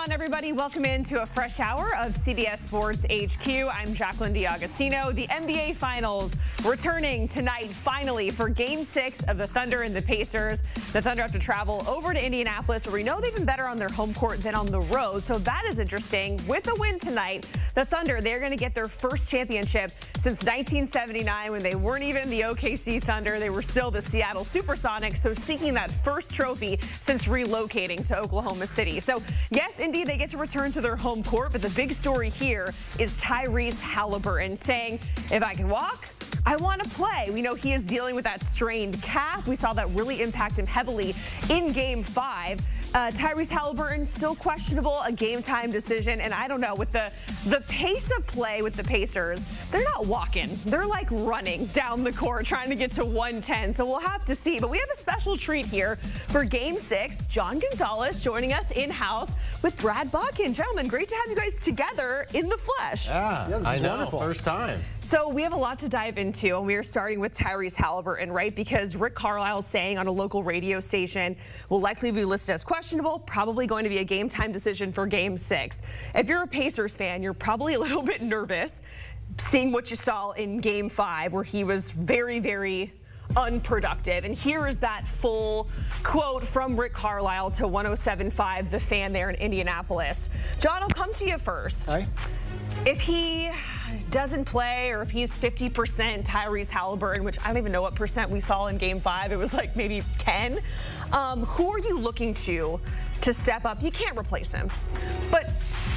on, everybody? Welcome into a fresh hour of CBS Sports HQ. I'm Jacqueline D'Agostino. The NBA Finals returning tonight, finally, for Game 6 of the Thunder and the Pacers. The Thunder have to travel over to Indianapolis, where we know they've been better on their home court than on the road. So that is interesting. With a win tonight, the Thunder, they're going to get their first championship since 1979, when they weren't even the OKC Thunder. They were still the Seattle Supersonics, so seeking that first trophy since relocating to Oklahoma City. So yes, indeed, they get to return to their home court, but the big story here is Tyrese Haliburton saying, if I can walk, I want to play. We know he is dealing with that strained calf. We saw that really impact him heavily in Game 5. Tyrese Haliburton still questionable, a game time decision, and I don't know, with the pace of play with the Pacers, they're not walking. They're like running down the court trying to get to 110, so we'll have to see. But we have a special treat here for Game 6. John Gonzalez joining us in-house with Brad Botkin. Gentlemen, great to have you guys together in the flesh. Yeah, I know, wonderful. First time. So we have a lot to dive into, and we are starting with Tyrese Haliburton, right? Because Rick Carlisle saying on a local radio station will likely be listed as questionable, probably going to be a game time decision for Game 6. If you're a Pacers fan, you're probably a little bit nervous seeing what you saw in Game 5, where he was very, very unproductive. And here is that full quote from Rick Carlisle to 107.5 The Fan there in Indianapolis. John, I'll come to you first. Hi. If he doesn't play, or if he's 50% Tyrese Haliburton, which I don't even know what percent we saw in Game 5, it was like maybe 10. Who are you looking to step up? You can't replace him, but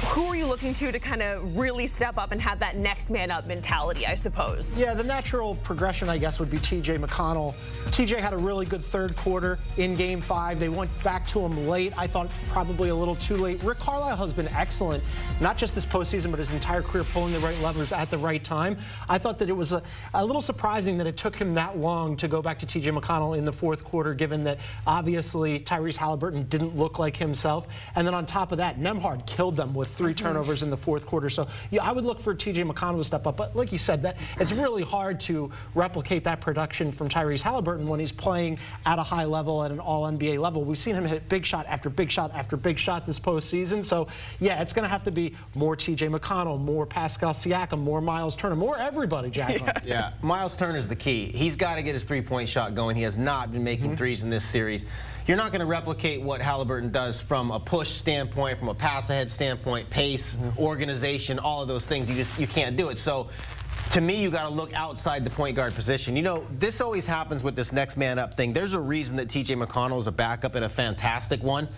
who are you looking to kind of really step up and have that next man up mentality, I suppose? Yeah, the natural progression, I guess, would be TJ McConnell. TJ had a really good third quarter in Game 5. They went back to him late. I thought probably a little too late. Rick Carlisle has been excellent, not just this postseason, but his entire career, pulling the right levers at the right time. I thought that it was a little surprising that it took him that long to go back to TJ McConnell in the fourth quarter, given that obviously Tyrese Haliburton didn't look like himself. And then on top of that, Nembhard killed them with 3 turnovers in the fourth quarter. So yeah, I would look for TJ McConnell to step up. But like you said, that it's really hard to replicate that production from Tyrese Haliburton when he's playing at a high level, at an all-NBA level. We've seen him hit big shot after big shot after big shot this postseason. So yeah, it's going to have to be more TJ McConnell, more Pascal Siakam, more Miles Turner, more everybody, Jacqueline. Yeah, Miles Turner is the key. He's got to get his three-point shot going. He has not been making threes in this series. You're not going to replicate what Haliburton does from a push standpoint, from a pass-ahead standpoint, pace, organization, all of those things. You can't do it. So to me, you got to look outside the point guard position. You know, this always happens with this next man up thing. There's a reason that TJ McConnell is a backup and a fantastic one.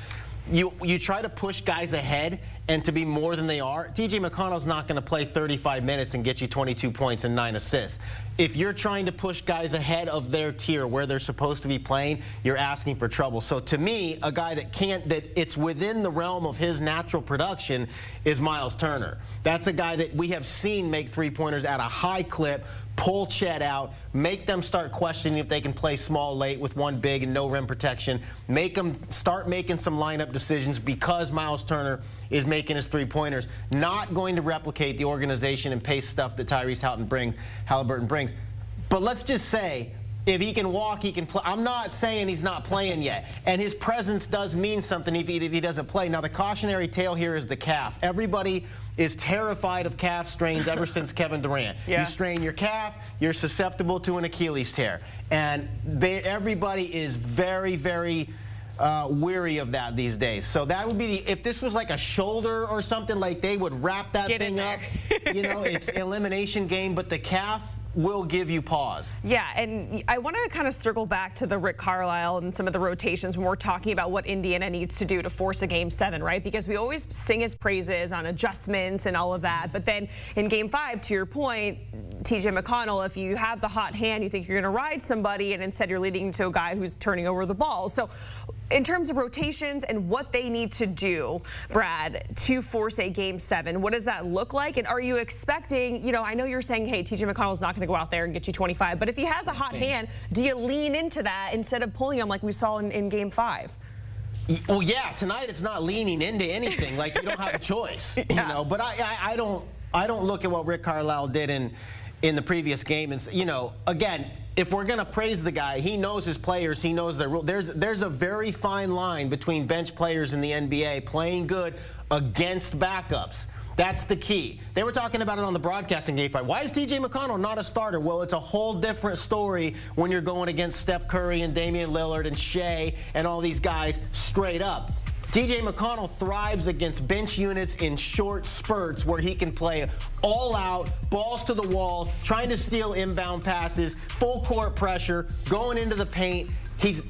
You try to push guys ahead and to be more than they are. TJ McConnell's not going to play 35 minutes and get you 22 points and 9 assists. If you're trying to push guys ahead of their tier where they're supposed to be playing, you're asking for trouble. So to me, a guy that it's within the realm of his natural production is Miles Turner. That's a guy that we have seen make three-pointers at a high clip, pull Chet out, make them start questioning if they can play small late with one big and no rim protection, make them start making some lineup decisions because Miles Turner is making his three-pointers. Not going to replicate the organization and pace stuff that Tyrese Haliburton brings. But let's just say, if he can walk, he can play. I'm not saying he's not playing yet. And his presence does mean something if he doesn't play. Now, the cautionary tale here is the calf. Everybody is terrified of calf strains ever since Kevin Durant. Yeah. You strain your calf, you're susceptible to an Achilles tear. And everybody is very, very weary of that these days. So that would be if this was like a shoulder or something, like they would wrap that thing up. You know, it's an elimination game, but the calf will give you pause. Yeah, and I want to kind of circle back to the Rick Carlisle and some of the rotations when we're talking about what Indiana needs to do to force a Game 7, right? Because we always sing his praises on adjustments and all of that, but then in Game 5, to your point, TJ McConnell, if you have the hot hand, you think you're going to ride somebody, and instead you're leading to a guy who's turning over the ball. So in terms of rotations and what they need to do, Brad, to force a Game 7, what does that look like? And are you expecting, you know, I know you're saying, hey, TJ McConnell's not going to go out there and get you 25, but if he has a hot hand, do you lean into that instead of pulling him like we saw in Game 5? Well, yeah, tonight it's not leaning into anything. Like, you don't have a choice, you know. But I don't look at what Rick Carlisle did in the previous game and, you know, again, if we're going to praise the guy, he knows his players, he knows their rules. There's a very fine line between bench players in the NBA playing good against backups. That's the key. They were talking about it on the broadcast in Game 5. Why is TJ McConnell not a starter? Well, it's a whole different story when you're going against Steph Curry and Damian Lillard and Shea and all these guys straight up. TJ McConnell thrives against bench units in short spurts where he can play all out, balls to the wall, trying to steal inbound passes, full court pressure, going into the paint.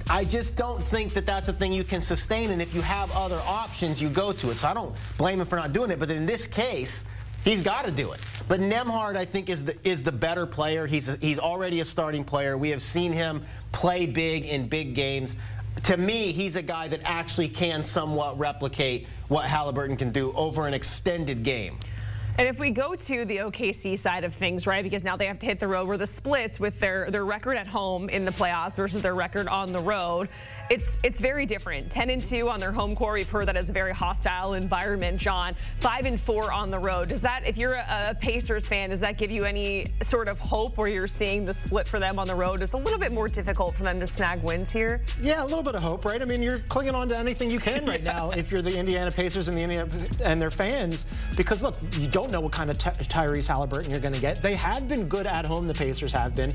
I just don't think that that's a thing you can sustain, and if you have other options, you go to it. So I don't blame him for not doing it, but in this case, he's got to do it. But Nembhard, I think, is the better player. He's already a starting player. We have seen him play big in big games. To me, he's a guy that actually can somewhat replicate what Haliburton can do over an extended game. And if we go to the OKC side of things, right, because now they have to hit the road where the splits with their record at home in the playoffs versus their record on the road, it's very different. 10-2 on their home court. We've heard that as a very hostile environment, John. 5-4 on the road. Does that, if you're a Pacers fan, does that give you any sort of hope where you're seeing the split for them on the road? It's a little bit more difficult for them to snag wins here. Yeah, a little bit of hope, right? I mean, you're clinging on to anything you can right now if you're the Indiana Pacers and their fans, because look, you don't know what kind of Tyrese Haliburton you're going to get. They have been good at home, the Pacers have been,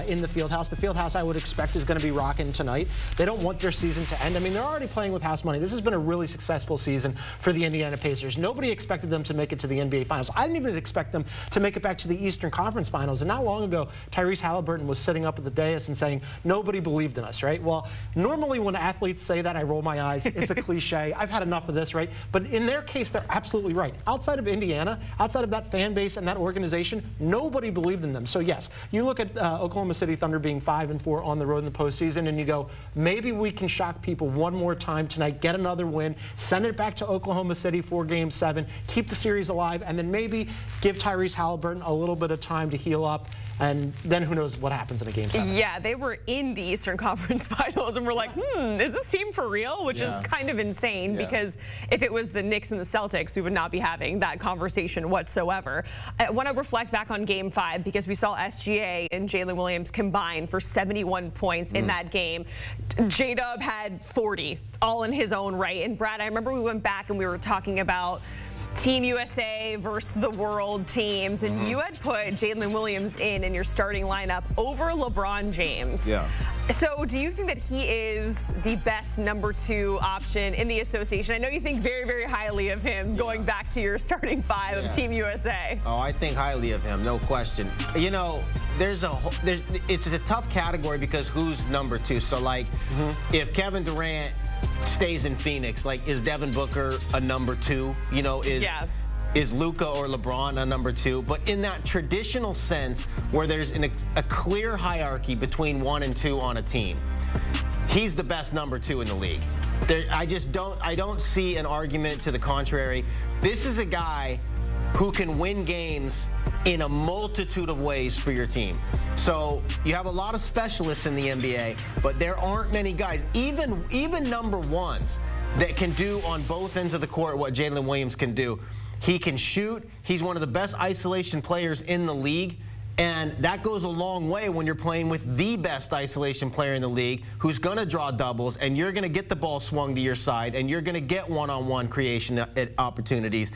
in the Fieldhouse. The Fieldhouse, I would expect, is going to be rocking tonight. They don't want their season to end. I mean, they're already playing with house money. This has been a really successful season for the Indiana Pacers. Nobody expected them to make it to the NBA Finals. I didn't even expect them to make it back to the Eastern Conference Finals. And not long ago, Tyrese Haliburton was sitting up at the dais and saying, nobody believed in us, right? Well, normally when athletes say that, I roll my eyes. It's a cliche. I've had enough of this, right? But in their case, they're absolutely right. Outside of Indiana, outside of that fan base and that organization, nobody believed in them. So yes, you look at Oklahoma City Thunder being 5-4 on the road in the postseason, and you go, maybe we can shock people one more time tonight, get another win, send it back to Oklahoma City for Game 7, keep the series alive, and then maybe give Tyrese Haliburton a little bit of time to heal up, and then who knows what happens in a Game 7. Yeah, they were in the Eastern Conference Finals, and we're like, is this team for real? Which is kind of insane, because if it was the Knicks and the Celtics, we would not be having that conversation whatsoever. I want to reflect back on Game 5, because we saw SGA and Jalen Williams combine for 71 points in that game. J-Dub had 40, all in his own right. And Brad, I remember we went back and we were talking about Team USA versus the world teams, and you had put Jalen Williams in your starting lineup over LeBron James. Yeah. So do you think that he is the best number 2 option in the association? I know you think very, very highly of him going back to your starting 5 of Team USA. Oh, I think highly of him, no question. You know, it's a tough category because who's number 2? So, like, if Kevin Durant stays in Phoenix, like, is Devin Booker a number 2? You know, is Luka or LeBron a number 2? But in that traditional sense, where there's a clear hierarchy between 1 and 2 on a team, he's the best number 2 in the league. I don't see an argument to the contrary. This is a guy who can win games in a multitude of ways for your team. So you have a lot of specialists in the NBA, but there aren't many guys, even number 1s, that can do on both ends of the court what Jalen Williams can do. He can shoot. He's one of the best isolation players in the league. And that goes a long way when you're playing with the best isolation player in the league, who's going to draw doubles, and you're going to get the ball swung to your side, and you're going to get one-on-one creation opportunities.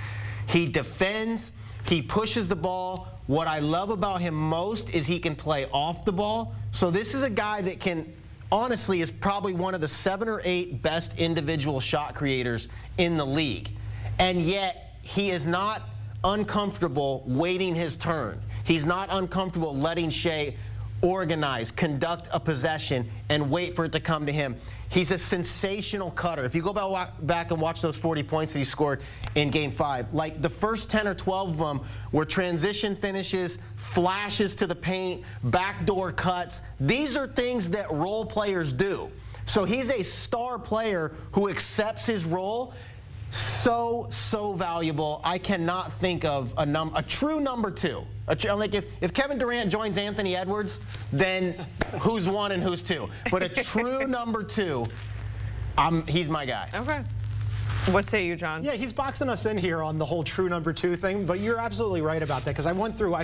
He defends. He pushes the ball. What I love about him most is he can play off the ball. So this is a guy that can, honestly, is probably one of the 7 or 8 best individual shot creators in the league. And yet, he is not uncomfortable waiting his turn. He's not uncomfortable letting Shea organize, conduct a possession, and wait for it to come to him. He's a sensational cutter. If you go back and watch those 40 points that he scored in Game 5, like the first 10 or 12 of them were transition finishes, flashes to the paint, backdoor cuts. These are things that role players do. So he's a star player who accepts his role. So valuable. I cannot think of a true number 2. Like if Kevin Durant joins Anthony Edwards, then who's 1 and who's 2? But a true number 2, he's my guy. Okay. What say you, John? Yeah, he's boxing us in here on the whole true number 2 thing, but you're absolutely right about that because I went through.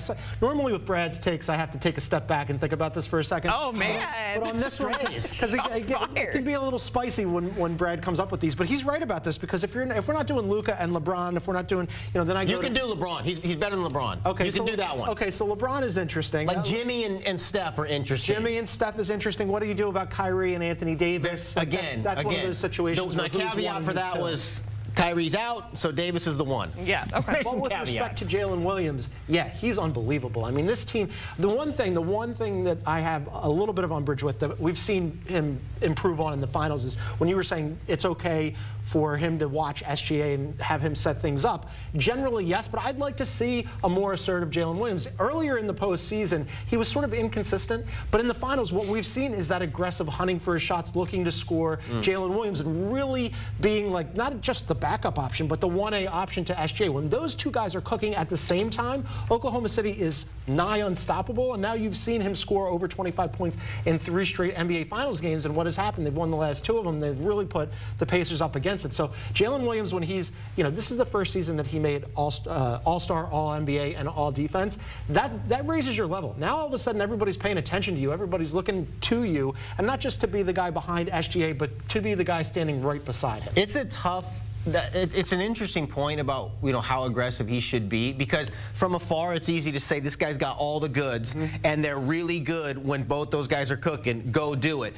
Normally with Brad's takes, I have to take a step back and think about this for a second. Oh man! But on this one, because it can be a little spicy when Brad comes up with these. But he's right about this because if we're not doing Luka and LeBron, if we're not doing, then I go. You can do LeBron. He's better than LeBron. Okay, you can do that one. Okay, so LeBron is interesting. Like Jimmy and Steph are interesting. Jimmy and Steph is interesting. What do you do about Kyrie and Anthony Davis? That's one of those situations. My caveat for that was Kyrie's out, so Davis is the one. Yeah, okay. Well, with respect to Jalen Williams, yeah, he's unbelievable. I mean, this team, the one thing that I have a little bit of umbrage with that we've seen him improve on in the finals is when you were saying it's okay for him to watch SGA and have him set things up. Generally, yes, but I'd like to see a more assertive Jalen Williams. Earlier in the postseason, he was sort of inconsistent, but in the finals, what we've seen is that aggressive hunting for his shots, looking to score Jalen Williams, and really being like not just the backup option, but the 1A option to SGA. When those two guys are cooking at the same time, Oklahoma City is nigh unstoppable, and now you've seen him score over 25 points in 3 straight NBA Finals games, and what has happened? They've won the last 2 of them. They've really put the Pacers up against it. So Jalen Williams, when he's, this is the first season that he made All-Star, All-NBA, and All-Defense, that raises your level. Now all of a sudden everybody's paying attention to you, everybody's looking to you, and not just to be the guy behind SGA, but to be the guy standing right beside him. It's an interesting point about how aggressive he should be, because from afar it's easy to say this guy's got all the goods and they're really good when both those guys are cooking. Go do it.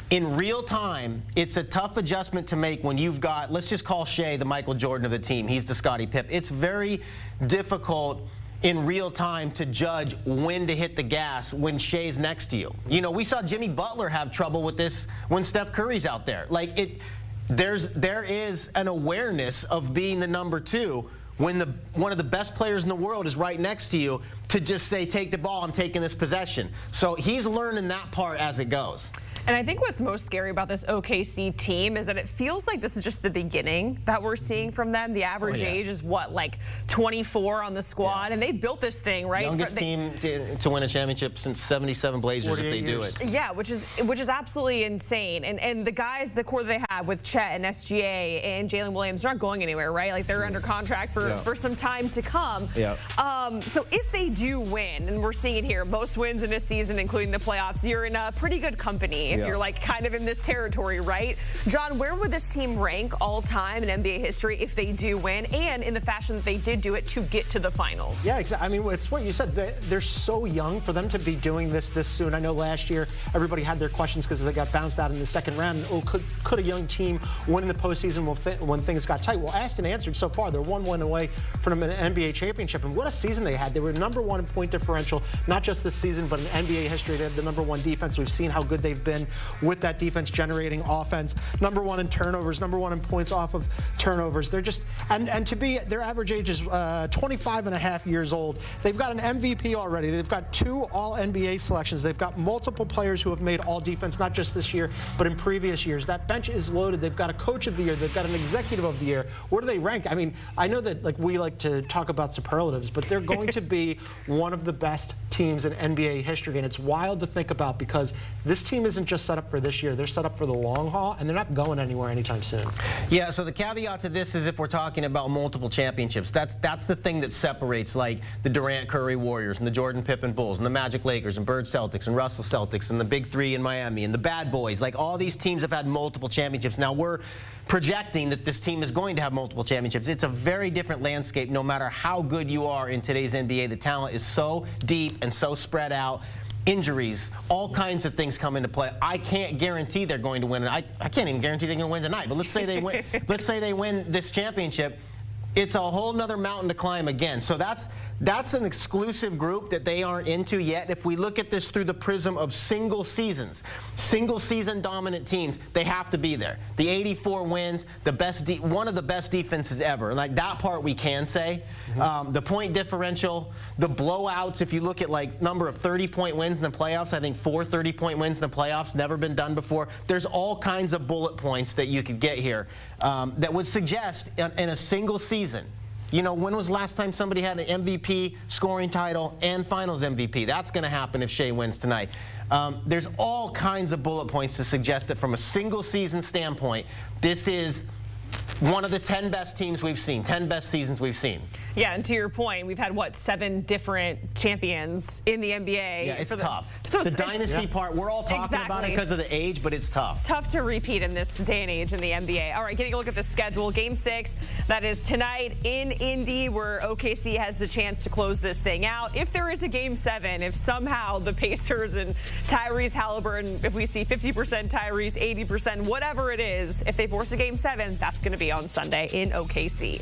In real time, it's a tough adjustment to make when you've got, let's just call Shea the Michael Jordan of the team. He's the Scottie Pippen. It's very difficult in real time to judge when to hit the gas when Shea's next to you. We saw Jimmy Butler have trouble with this when Steph Curry's out there. There is an awareness of being the number 2 when one of the best players in the world is right next to you to just say, take the ball, I'm taking this possession. So he's learning that part as it goes. And I think what's most scary about this OKC team is that it feels like this is just the beginning that we're seeing from them. The average age is what, like 24 on the squad, and they built this thing, right? Youngest team to win a championship since '77 Blazers if they do it. Yeah, which is absolutely insane. And the guys, the core that they have with Chet and SGA and Jalen Williams, they're not going anywhere, right? Like they're under contract for some time to come. Yeah. So if they do win, and we're seeing it here, most wins in this season, including the playoffs, you're in a pretty good company. If you're like kind of in this territory, right? John, where would this team rank all time in NBA history if they do win, and in the fashion that they did do it to get to the finals? Yeah, exactly. I mean, it's what you said. They're so young for them to be doing this soon. I know last year everybody had their questions because they got bounced out in the second round. Oh, could a young team win in the postseason when things got tight? Well, asked and answered so far. They're 1 away from an NBA championship, and what a season they had. They were #1 in point differential, not just this season, but in NBA history. They had the #1 defense. We've seen how good they've been with that defense generating offense. #1 in turnovers, #1 in points off of turnovers. They're just, and to be, their average age is 25 and a half years old. They've got an MVP already. They've got 2 All-NBA selections. They've got multiple players who have made All-Defense, not just this year, but in previous years. That bench is loaded. They've got a Coach of the Year. They've got an Executive of the Year. Where do they rank? I mean, I know that we like to talk about superlatives, but they're going to be one of the best teams in NBA history, and it's wild to think about because this team isn't just set up for this year. They're set up for the long haul, and they're not going anywhere anytime soon. Yeah, so the caveat to this is if we're talking about multiple championships, that's the thing that separates like the Durant Curry Warriors and the Jordan Pippen Bulls and the Magic Lakers and Bird Celtics and Russell Celtics and the Big 3 in Miami and the Bad Boys. Like all these teams have had multiple championships. Now we're projecting that this team is going to have multiple championships. It's a very different landscape no matter how good you are in today's NBA. The talent is so deep and so spread out. Injuries, all kinds of things come into play. I can't guarantee they're going to win. I can't even guarantee they're going to win tonight. But let's say they win. Let's say they win this championship. It's a whole nother mountain to climb again. So that's an exclusive group that they aren't into yet. If we look at this through the prism of single seasons, single season dominant teams, they have to be there. The 84 wins, one of the best defenses ever. Like that part we can say. The point differential, the blowouts. If you look at like number of 30-point wins in the playoffs, I think 4 30-point wins in the playoffs, never been done before. There's all kinds of bullet points that you could get here that would suggest in a single season. When was the last time somebody had an MVP scoring title and finals MVP? That's going to happen if Shea wins tonight. There's all kinds of bullet points to suggest that from a single season standpoint, this is One of the 10 best teams we've seen, 10 best seasons we've seen. Yeah, and to your point, we've had, what, 7 different champions in the NBA. Yeah, it's tough. So the dynasty part, we're all talking about it because of the age, but it's tough. Tough to repeat in this day and age in the NBA. All right, getting a look at the schedule. Game 6, that is tonight in Indy, where OKC has the chance to close this thing out. If there is a Game 7, if somehow the Pacers and Tyrese Haliburton, if we see 50% Tyrese, 80%, whatever it is, if they force a Game 7, that's going to be on Sunday in OKC.